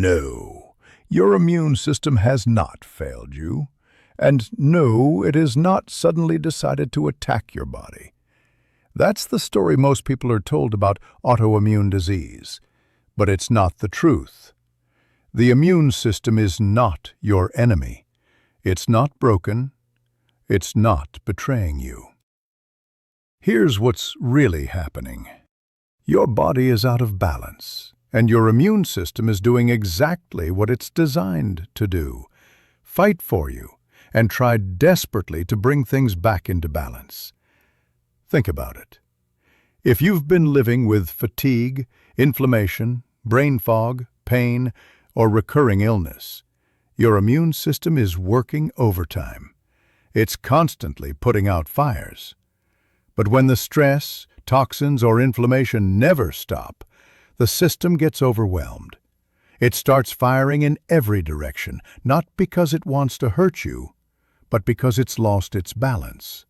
No, your immune system has not failed you. And no, it has not suddenly decided to attack your body. That's the story most people are told about autoimmune disease. But it's not the truth. The immune system is not your enemy. It's not broken. It's not betraying you. Here's what's really happening. Your body is out of balance, and your immune system is doing exactly what it's designed to do: fight for you and try desperately to bring things back into balance. Think about it. If you've been living with fatigue, inflammation, brain fog, pain, or recurring illness, your immune system is working overtime. It's constantly putting out fires. But when the stress, toxins, or inflammation never stop, the system gets overwhelmed. It starts firing in every direction, not because it wants to hurt you, but because it's lost its balance.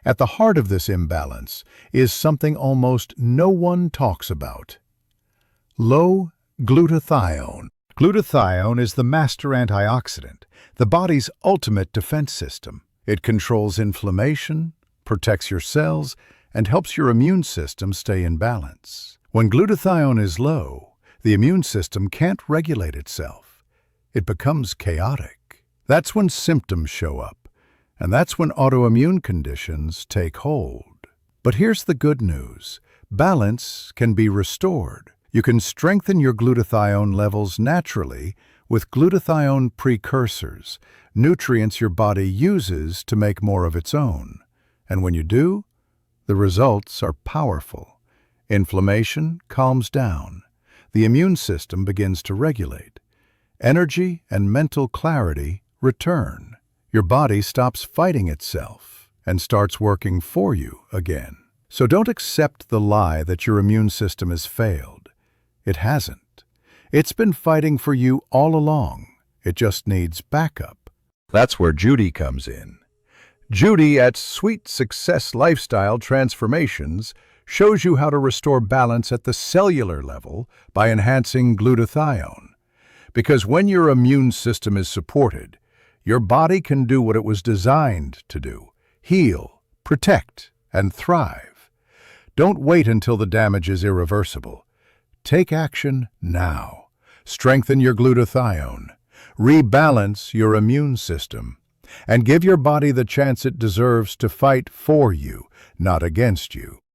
At the heart of this imbalance is something almost no one talks about: low glutathione. Glutathione is the master antioxidant, the body's ultimate defense system. It controls inflammation, protects your cells, and helps your immune system stay in balance. When glutathione is low, the immune system can't regulate itself. It becomes chaotic. That's when symptoms show up, and that's when autoimmune conditions take hold. But here's the good news: balance can be restored. You can strengthen your glutathione levels naturally with glutathione precursors, nutrients your body uses to make more of its own. And when you do, the results are powerful. Inflammation calms down. The immune system begins to regulate. Energy and mental clarity return. Your body stops fighting itself and starts working for you again. So don't accept the lie that your immune system has failed. It hasn't. It's been fighting for you all along. It just needs backup. That's where Judy comes in. Judy at Sweet Success Lifestyle Transformations shows you how to restore balance at the cellular level by enhancing glutathione. Because when your immune system is supported, your body can do what it was designed to do: heal, protect, and thrive. Don't wait until the damage is irreversible. Take action now. Strengthen your glutathione, rebalance your immune system, and give your body the chance it deserves to fight for you, not against you.